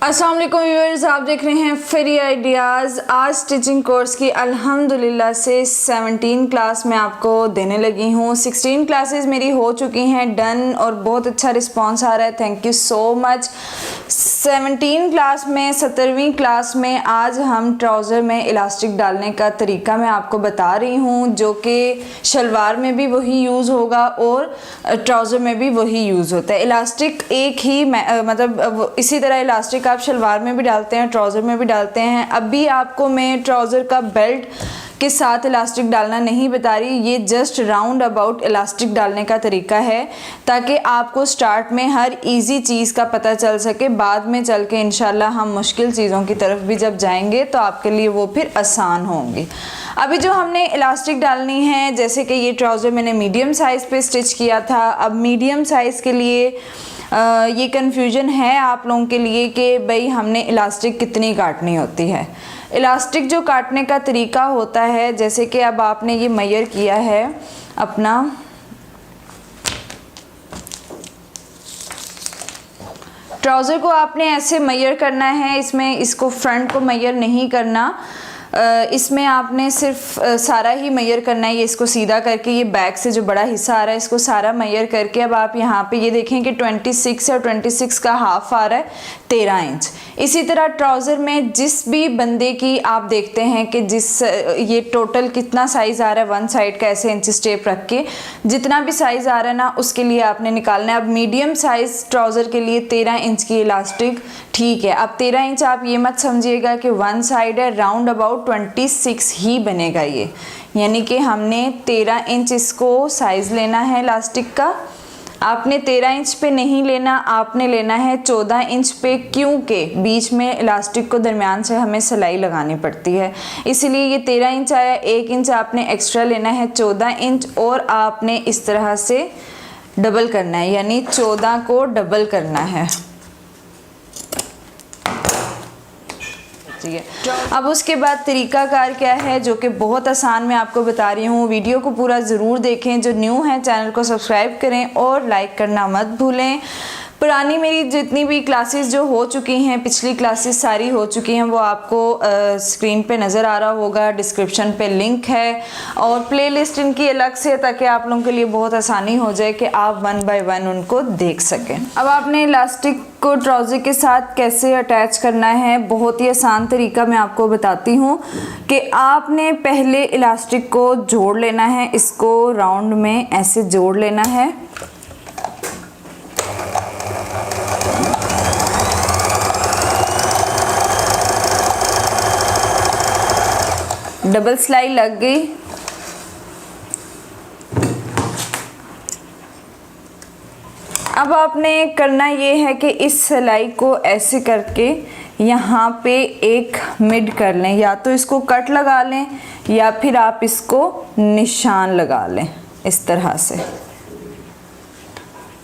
अस्सलाम वालेकुम व्यूअर्स, आप देख रहे हैं फ्री आइडियाज़। आज स्टिचिंग कोर्स की अल्हम्दुलिल्लाह से 17 क्लास मैं आपको देने लगी हूँ। 16 क्लासेस मेरी हो चुकी हैं डन और बहुत अच्छा रिस्पांस आ रहा है, thank you so much. 17 class में 17वीं क्लास में आज हम ट्राउज़र में इलास्टिक डालने का तरीका मैं आपको बता रही हूँ, जो कि शलवार में भी वही यूज़ होगा और ट्राउज़र में भी वही यूज़ होता है। इलास्टिक एक ही मतलब इसी तरह इलास्टिक आप शलवार में भी डालते हैं, ट्राउज़र में भी डालते हैं। अभी आपको मैं ट्राउज़र का बेल्ट के साथ इलास्टिक डालना नहीं बता रही, ये जस्ट राउंड अबाउट इलास्टिक डालने का तरीका है ताकि आपको स्टार्ट में हर इजी चीज़ का पता चल सके। बाद में चल के इंशाल्लाह हम मुश्किल चीज़ों की तरफ भी जब जाएंगे तो आपके लिए वो फिर आसान होंगी। अभी जो हमने इलास्टिक डालनी है, जैसे कि ये ट्राउज़र मैंने मीडियम साइज़ पे स्टिच किया था। अब मीडियम साइज़ के लिए ये कन्फ्यूजन है आप लोगों के लिए कि भाई हमने इलास्टिक कितनी काटनी होती है। इलास्टिक जो काटने का तरीका होता है, जैसे कि अब आपने ये मेजर किया है अपना ट्राउज़र को, आपने ऐसे मेजर करना है, इसमें इसको फ्रंट को मेजर नहीं करना, इसमें आपने सिर्फ सारा ही मेजर करना है। ये इसको सीधा करके ये बैक से जो बड़ा हिस्सा आ रहा है इसको सारा मेजर करके अब आप यहाँ पे ये देखें कि 26 और 26 का हाफ आ रहा है 13 इंच। इसी तरह ट्राउज़र में जिस भी बंदे की आप देखते हैं कि जिस ये टोटल कितना साइज़ आ रहा है वन साइड का, ऐसे इंच स्टेप रख के जितना भी साइज़ आ रहा है ना उसके लिए आपने निकालना है। अब मीडियम साइज़ ट्राउज़र के लिए 13 इंच की इलास्टिक ठीक है। अब 13 इंच आप ये मत समझिएगा कि वन साइड है, राउंड अबाउट 26 ही बनेगा ये, यानी कि हमने 13 इंच इसको साइज़ लेना है इलास्टिक का। आपने 13 इंच पे नहीं लेना, आपने लेना है 14 इंच पे, क्योंकि बीच में इलास्टिक को दरमियान से हमें सिलाई लगानी पड़ती है, इसलिए ये 13 इंच आया। 1 इंच आपने एक्स्ट्रा लेना है 14 इंच और आपने इस तरह से डबल करना है, यानी 14 को डबल करना है। अब उसके बाद तरीकाकार क्या है, जो कि बहुत आसान मैं आपको बता रही हूँ। वीडियो को पूरा ज़रूर देखें, जो न्यू हैं चैनल को सब्सक्राइब करें और लाइक करना मत भूलें। पुरानी मेरी जितनी भी क्लासेस जो हो चुकी हैं, पिछली क्लासेस सारी हो चुकी हैं, वो आपको स्क्रीन पे नज़र आ रहा होगा, डिस्क्रिप्शन पे लिंक है और प्लेलिस्ट इनकी अलग से, ताकि आप लोगों के लिए बहुत आसानी हो जाए कि आप 1 बाय 1 उनको देख सकें। अब आपने इलास्टिक को ट्राउज़र के साथ कैसे अटैच करना है, बहुत ही आसान तरीका मैं आपको बताती हूँ कि आपने पहले इलास्टिक को जोड़ लेना है, इसको राउंड में ऐसे जोड़ लेना है। डबल सिलाई लग गई। अब आपने करना ये है कि इस सिलाई को ऐसे करके यहाँ पे एक मिड कर लें, या तो इसको कट लगा लें या फिर आप इसको निशान लगा लें। इस तरह से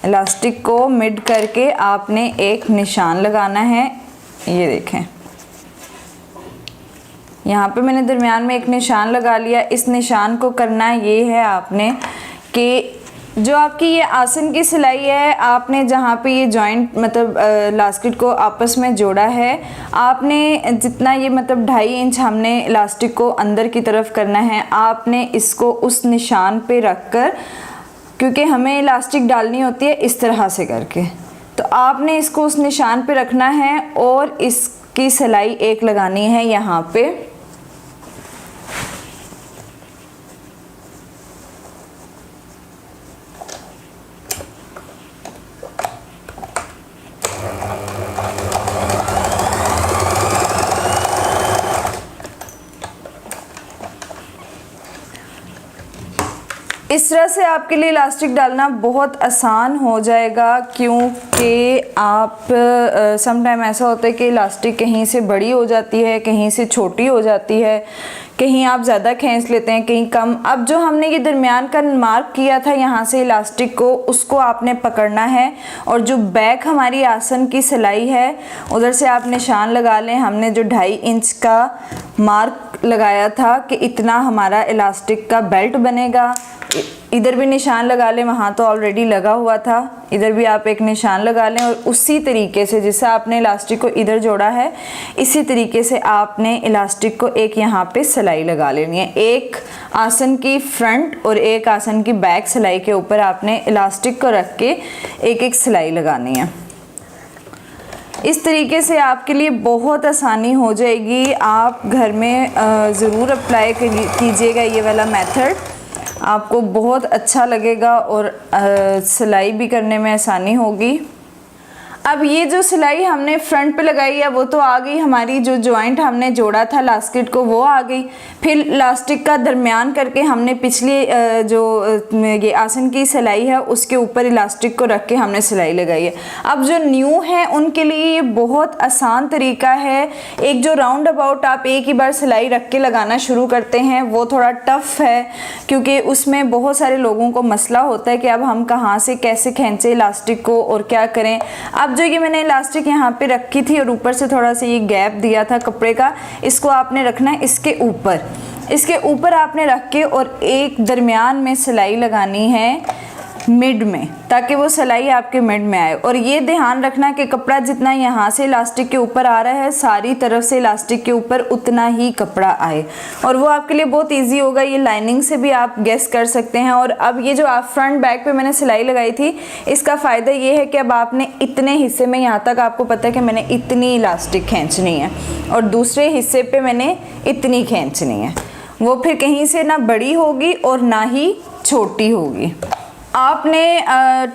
इलास्टिक को मिड करके आपने एक निशान लगाना है। ये देखें, यहाँ पे मैंने दरमियान में एक निशान लगा लिया। इस निशान को करना ये है आपने कि जो आपकी ये आसन की सिलाई है, आपने जहाँ पे ये जॉइंट मतलब इलास्टिक को आपस में जोड़ा है, आपने जितना ये मतलब 2.5 इंच हमने इलास्टिक को अंदर की तरफ करना है, आपने इसको उस निशान पे रख कर, क्योंकि हमें इलास्टिक डालनी होती है इस तरह से करके, तो आपने इसको उस निशान पे रखना है और इसकी सिलाई एक लगानी है यहाँ पे। इस तरह से आपके लिए इलास्टिक डालना बहुत आसान हो जाएगा, क्योंकि आप सम टाइम ऐसा होता है कि इलास्टिक कहीं से बड़ी हो जाती है, कहीं से छोटी हो जाती है, कहीं आप ज़्यादा खींच लेते हैं, कहीं कम। अब जो हमने ये दरमियान का मार्क किया था यहाँ से इलास्टिक को, उसको आपने पकड़ना है और जो बैक हमारी आसन की सिलाई है उधर से आप निशान लगा लें। हमने जो 2.5 इंच का मार्क लगाया था कि इतना हमारा इलास्टिक का बेल्ट बनेगा, इधर भी निशान लगा लें, वहाँ तो ऑलरेडी लगा हुआ था, इधर भी आप एक निशान लगा लें और उसी तरीके से जैसे आपने इलास्टिक को इधर जोड़ा है इसी तरीके से आपने इलास्टिक को एक यहाँ पे सिलाई लगा लेनी है। एक आसन की फ्रंट और एक आसन की बैक सिलाई के ऊपर आपने इलास्टिक को रख के एक एक सिलाई लगानी है। इस तरीके से आपके लिए बहुत आसानी हो जाएगी। आप घर में ज़रूर अप्लाई कीजिएगा ये वाला मेथड, आपको बहुत अच्छा लगेगा और सिलाई भी करने में आसानी होगी। अब ये जो सिलाई हमने फ्रंट पे लगाई है वो तो आ गई, हमारी जो जॉइंट हमने जोड़ा था लास्टिक को वो आ गई। फिर लास्टिक का दरमियान करके हमने पिछली जो ये आसन की सिलाई है उसके ऊपर इलास्टिक को रख के हमने सिलाई लगाई है। अब जो न्यू है उनके लिए ये बहुत आसान तरीका है। एक जो राउंड अबाउट आप एक ही बार सिलाई रख के लगाना शुरू करते हैं वो थोड़ा टफ है, क्योंकि उसमें बहुत सारे लोगों को मसला होता है कि अब हम कहाँ से कैसे खींचे इलास्टिक को और क्या करें। अब जो ये मैंने इलास्टिक यहाँ पे रखी थी और ऊपर से थोड़ा सा ये गैप दिया था कपड़े का, इसको आपने रखना है इसके ऊपर आपने रख के और एक दरमियान में सिलाई लगानी है मिड में, ताकि वो सिलाई आपके मिड में आए। और ये ध्यान रखना कि कपड़ा जितना यहाँ से इलास्टिक के ऊपर आ रहा है सारी तरफ से इलास्टिक के ऊपर उतना ही कपड़ा आए, और वो आपके लिए बहुत इजी होगा। ये लाइनिंग से भी आप गेस कर सकते हैं। और अब ये जो आप फ्रंट बैक पे मैंने सिलाई लगाई थी इसका फ़ायदा ये है कि अब आपने इतने हिस्से में यहाँ तक आपको पता है कि मैंने इतनी इलास्टिक खींचनी है और दूसरे हिस्से पे मैंने इतनी खींचनी है, वो फिर कहीं से ना बड़ी होगी और ना ही छोटी होगी। आपने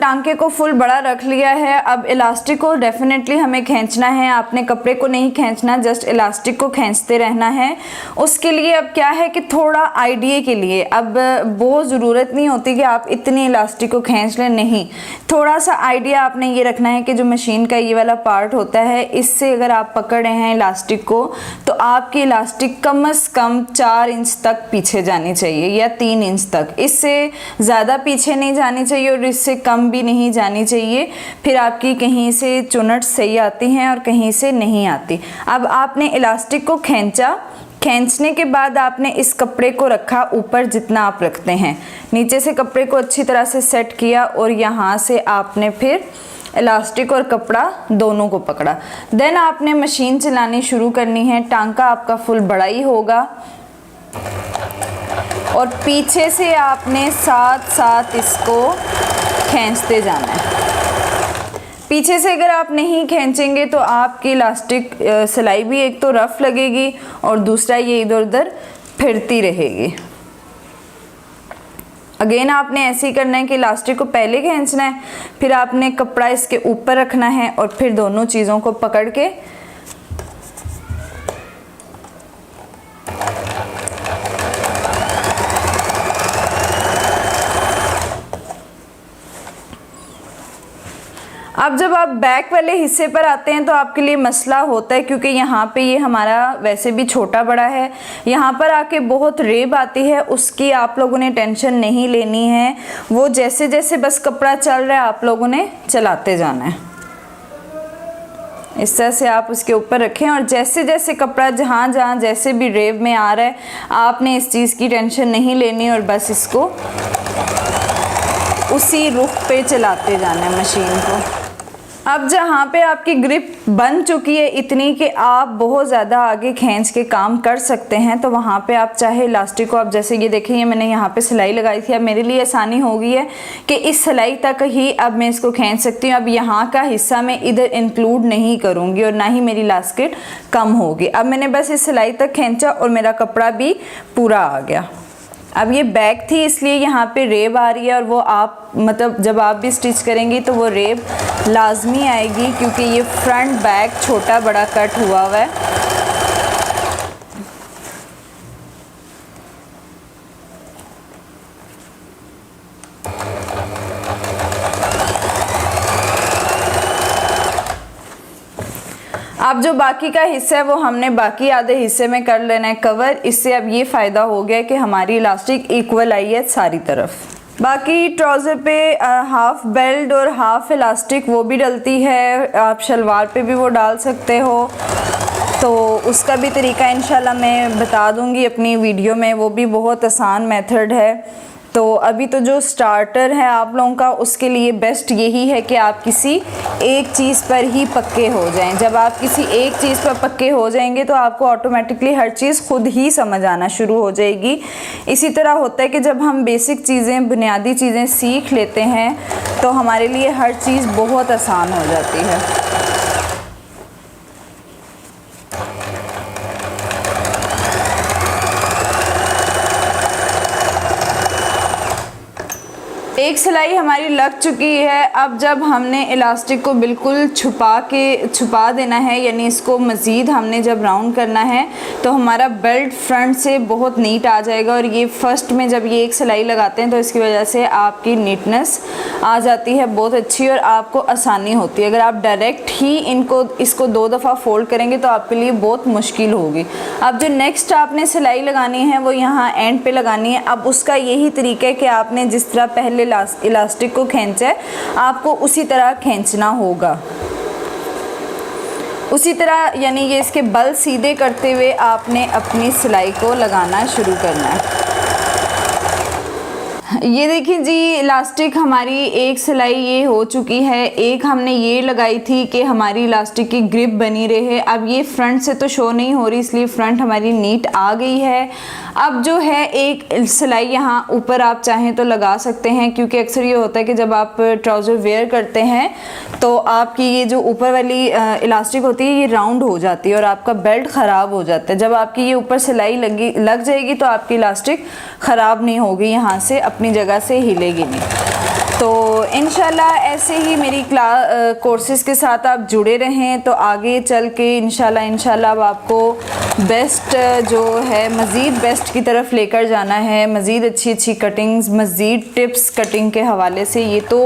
टांके को फुल बड़ा रख लिया है। अब इलास्टिक को डेफिनेटली हमें खींचना है, आपने कपड़े को नहीं खींचना, जस्ट इलास्टिक को खींचते रहना है। उसके लिए अब क्या है कि थोड़ा आइडिया के लिए अब बहुत ज़रूरत नहीं होती कि आप इतनी इलास्टिक को खींच लें, नहीं, थोड़ा सा आइडिया आपने ये रखना है कि जो मशीन का ये वाला पार्ट होता है इससे अगर आप पकड़ रहे हैं इलास्टिक को तो आपकी इलास्टिक कम से कम 4 इंच तक पीछे जानी चाहिए या 3 इंच तक, इससे ज़्यादा पीछे नहीं जानी चाहिए और इससे कम भी नहीं जानी चाहिए। फिर आपकी कहीं से चुनट सही आती हैं और कहीं से नहीं आती। अब आपने इलास्टिक को खींचा, खींचने के बाद आपने इस कपड़े को रखा ऊपर जितना आप रखते हैं, नीचे से कपड़े को अच्छी तरह से सेट किया और यहाँ से आपने फिर इलास्टिक और कपड़ा दोनों को पकड़ा। देन आपने मशीन चलानी शुरू करनी है। टांका आपका फुल बड़ा ही होगा और पीछे से आपने साथ साथ इसको खींचते जाना है। पीछे से अगर आप नहीं खींचेंगे तो आपकी इलास्टिक सिलाई भी एक तो रफ लगेगी और दूसरा ये इधर उधर फिरती रहेगी। अगेन आपने ऐसे ही करना है कि इलास्टिक को पहले खींचना है, फिर आपने कपड़ा इसके ऊपर रखना है और फिर दोनों चीज़ों को पकड़ के अब जब आप बैक वाले हिस्से पर आते हैं तो आपके लिए मसला होता है, क्योंकि यहाँ पे ये हमारा वैसे भी छोटा बड़ा है, यहाँ पर आके बहुत रेब आती है, उसकी आप लोगों ने टेंशन नहीं लेनी है। वो जैसे जैसे बस कपड़ा चल रहा है आप लोगों ने चलाते जाना है। इस तरह से आप उसके ऊपर रखें और जैसे जैसे कपड़ा जहाँ जहाँ जैसे भी रेब में आ रहा है आपने इस चीज़ की टेंशन नहीं लेनी और बस इसको उसी रुख पे चलाते जाना है मशीन को। अब जहाँ पे आपकी ग्रिप बन चुकी है इतनी कि आप बहुत ज़्यादा आगे खींच के काम कर सकते हैं, तो वहाँ पे आप चाहे इलास्टिक को, आप जैसे ये देखें ये मैंने यहाँ पे सिलाई लगाई थी, अब मेरे लिए आसानी हो गई है कि इस सिलाई तक ही अब मैं इसको खींच सकती हूँ। अब यहाँ का हिस्सा मैं इधर इंक्लूड नहीं करूँगी और ना ही मेरी इलास्टिक कम होगी। अब मैंने बस इस सिलाई तक खींचा और मेरा कपड़ा भी पूरा आ गया। अब ये बैक थी इसलिए यहाँ पे रेब आ रही है और वो आप मतलब जब आप भी स्टिच करेंगी तो वो रेब लाजमी आएगी, क्योंकि ये फ्रंट बैक छोटा बड़ा कट हुआ है। अब जो बाकी का हिस्सा है वो हमने बाकी आधे हिस्से में कर लेना है कवर। इससे अब ये फ़ायदा हो गया कि हमारी इलास्टिक इक्वल आई है सारी तरफ। बाकी ट्राउज़र पे हाफ बेल्ट और हाफ इलास्टिक वो भी डलती है, आप शलवार पे भी वो डाल सकते हो, तो उसका भी तरीका इंशाल्लाह मैं बता दूंगी अपनी वीडियो में। वो भी बहुत आसान मेथड है। तो अभी तो जो स्टार्टर है आप लोगों का, उसके लिए बेस्ट यही है कि आप किसी एक चीज़ पर ही पक्के हो जाएं। जब आप किसी एक चीज़ पर पक्के हो जाएंगे तो आपको ऑटोमेटिकली हर चीज़ खुद ही समझ आना शुरू हो जाएगी। इसी तरह होता है कि जब हम बेसिक चीज़ें, बुनियादी चीज़ें सीख लेते हैं तो हमारे लिए हर चीज़ बहुत आसान हो जाती है। एक सिलाई हमारी लग चुकी है। अब जब हमने इलास्टिक को बिल्कुल छुपा देना है, यानी इसको मज़ीद हमने जब राउंड करना है तो हमारा बेल्ट फ्रंट से बहुत नीट आ जाएगा। और ये फर्स्ट में जब ये एक सिलाई लगाते हैं तो इसकी वजह से आपकी नीटनेस आ जाती है बहुत अच्छी और आपको आसानी होती है। अगर आप डायरेक्ट ही इसको 2 दफ़ा फोल्ड करेंगे तो आपके लिए बहुत मुश्किल होगी। अब जो नेक्स्ट आपने सिलाई लगानी है वो यहाँ एंड पे लगानी है। अब उसका यही तरीका है कि आपने जिस तरह पहले इलास्टिक को खींचा है, आपको उसी तरह खींचना होगा। उसी तरह यानी ये इसके बल सीधे करते हुए आपने अपनी सिलाई को लगाना शुरू करना है। ये देखिए जी, इलास्टिक हमारी एक सिलाई ये हो चुकी है। एक हमने ये लगाई थी कि हमारी इलास्टिक की ग्रिप बनी रहे। अब ये फ्रंट से तो शो नहीं हो रही, इसलिए फ्रंट हमारी नीट आ गई है। अब जो है एक सिलाई यहाँ ऊपर आप चाहें तो लगा सकते हैं, क्योंकि अक्सर ये होता है कि जब आप ट्राउज़र वेयर करते हैं तो आपकी ये जो ऊपर वाली इलास्टिक होती है ये राउंड हो जाती है और आपका बेल्ट ख़राब हो जाता है। जब आपकी ये ऊपर सिलाई लग जाएगी तो आपकी इलास्टिक ख़राब नहीं होगी, यहाँ से अपनी जगह से हिलेगी नहीं। तो इंशाल्लाह ऐसे ही मेरी कोर्सेज़ के साथ आप जुड़े रहें तो आगे चल के इंशाल्लाह अब आपको बेस्ट जो है मज़ीद बेस्ट की तरफ लेकर जाना है। मज़ीद अच्छी कटिंग्स, मज़ीद टिप्स कटिंग के हवाले से। ये तो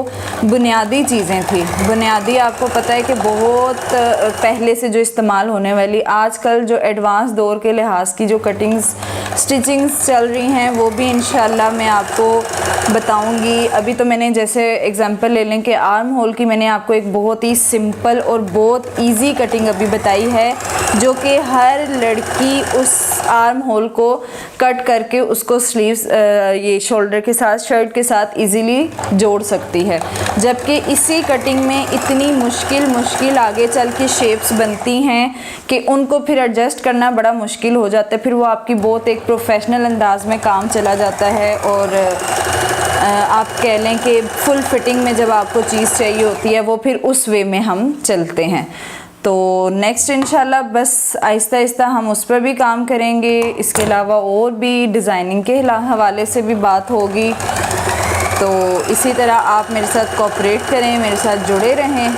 बुनियादी चीज़ें थी, बुनियादी आपको पता है कि बहुत पहले से जो इस्तेमाल होने वाली, आजकल जो एडवांस दौर के लिहाज की जो कटिंग्स स्टिचिंग्स चल रही हैं वो भी इंशाल्लाह मैं आपको बताऊंगी। अभी तो मैंने जैसे एग्जांपल ले लें कि आर्म होल की मैंने आपको एक बहुत ही सिंपल और बहुत इजी कटिंग अभी बताई है, जो कि हर लड़की उस आर्म होल को कट करके उसको स्लीव्स ये शोल्डर के साथ, शर्ट के साथ इजीली जोड़ सकती है। जबकि इसी कटिंग में इतनी मुश्किल आगे चल के शेप्स बनती हैं कि उनको फिर एडजस्ट करना बड़ा मुश्किल हो जाता है। फिर वो आपकी बहुत एक प्रोफेशनल अंदाज में काम चला जाता है और आप कह लें कि फुल फिटिंग में जब आपको चीज़ चाहिए होती है वो फिर उस वे में हम चलते हैं। तो नेक्स्ट इंशाल्लाह बस आहिस्ता आहिस्ता हम उस पर भी काम करेंगे। इसके अलावा और भी डिज़ाइनिंग के हवाले से भी बात होगी। तो इसी तरह आप मेरे साथ कोऑपरेट करें, मेरे साथ जुड़े रहें,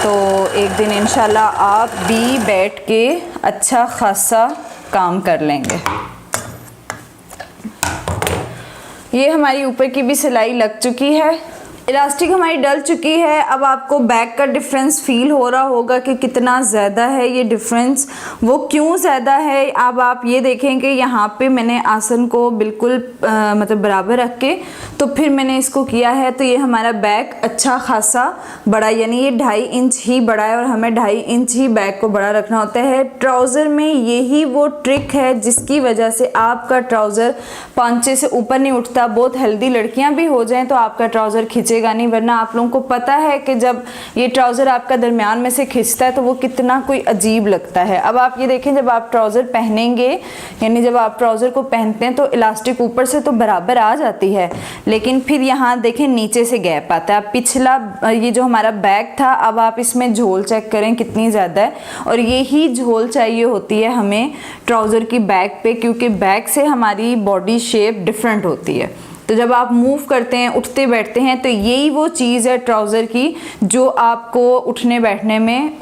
तो एक दिन इंशाल्लाह आप भी बैठ के अच्छा खासा काम कर लेंगे। ये हमारी ऊपर की भी सिलाई लग चुकी है, इलास्टिक हमारी डल चुकी है। अब आपको बैक का डिफरेंस फील हो रहा होगा कि कितना ज़्यादा है ये डिफरेंस। वो क्यों ज़्यादा है, अब आप ये देखें कि यहाँ पे मैंने आसन को बिल्कुल मतलब बराबर रख के तो फिर मैंने इसको किया है, तो ये हमारा बैक अच्छा खासा बड़ा, यानी ये 2.5 इंच ही बड़ा है और हमें 2.5 इंच ही बैक को बड़ा रखना होता है। ट्राउज़र में यही वो ट्रिक है जिसकी वजह से आपका ट्राउज़र पांचे से ऊपर नहीं उठता। बहुत हेल्दी लड़कियाँ भी हो जाएँ तो आपका ट्राउज़र खींचेगा नहीं, वरना आप लोगों को पता है कि जब ये ट्राउज़र आपका दरमियान में से खिंचता है तो वो कितना कोई अजीब लगता है। अब आप ये देखें, जब आप ट्राउज़र पहनेंगे, यानी जब आप ट्राउज़र को पहनते हैं तो इलास्टिक ऊपर से तो बराबर आ जाती है, लेकिन फिर यहाँ देखें नीचे से गैप आता है। अब पिछला ये जो हमारा बैक था, अब आप इसमें झोल चेक करें कितनी ज़्यादा है, और यही झोल चाहिए होती है हमें ट्राउज़र की बैक पे, क्योंकि बैक से हमारी बॉडी शेप डिफरेंट होती है। तो जब आप मूव करते हैं, उठते बैठते हैं, तो यही वो चीज़ है ट्राउज़र की जो आपको उठने बैठने में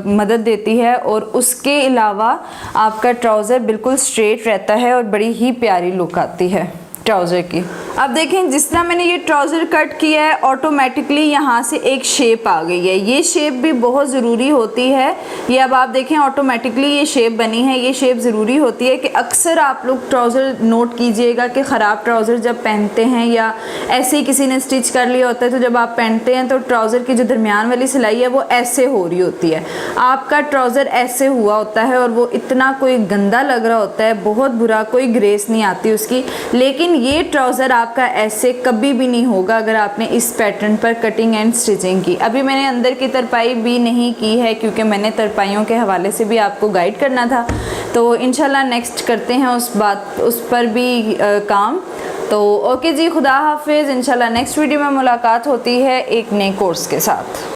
मदद देती है, और उसके अलावा आपका ट्राउज़र बिल्कुल स्ट्रेट रहता है और बड़ी ही प्यारी लुक आती है ट्राउज़र की। अब देखें, जिस तरह मैंने ये ट्राउज़र कट किया है, ऑटोमेटिकली यहाँ से एक शेप आ गई है। ये शेप भी बहुत ज़रूरी होती है। ये अब आप देखें ऑटोमेटिकली ये शेप बनी है। ये शेप ज़रूरी होती है कि अक्सर आप लोग ट्राउज़र नोट कीजिएगा कि ख़राब ट्राउज़र जब पहनते हैं या ऐसे ही किसी ने स्टिच कर लिया होता है, तो जब आप पहनते हैं तो ट्राउज़र की जो दरमियान वाली सिलाई है वो ऐसे हो रही होती है। आपका ट्राउज़र ऐसे हुआ होता है और वो इतना कोई गंदा लग रहा होता है, बहुत बुरा, कोई ग्रेस नहीं आती उसकी। लेकिन लेकिन ये ट्राउज़र आपका ऐसे कभी भी नहीं होगा अगर आपने इस पैटर्न पर कटिंग एंड स्टिचिंग की। अभी मैंने अंदर की तरपाई भी नहीं की है क्योंकि मैंने तरपाइयों के हवाले से भी आपको गाइड करना था, तो इंशाल्लाह नेक्स्ट करते हैं उस पर भी काम। तो ओके जी, खुदा हाफिज़। इंशाल्लाह नेक्स्ट वीडियो में मुलाकात होती है एक नए कोर्स के साथ।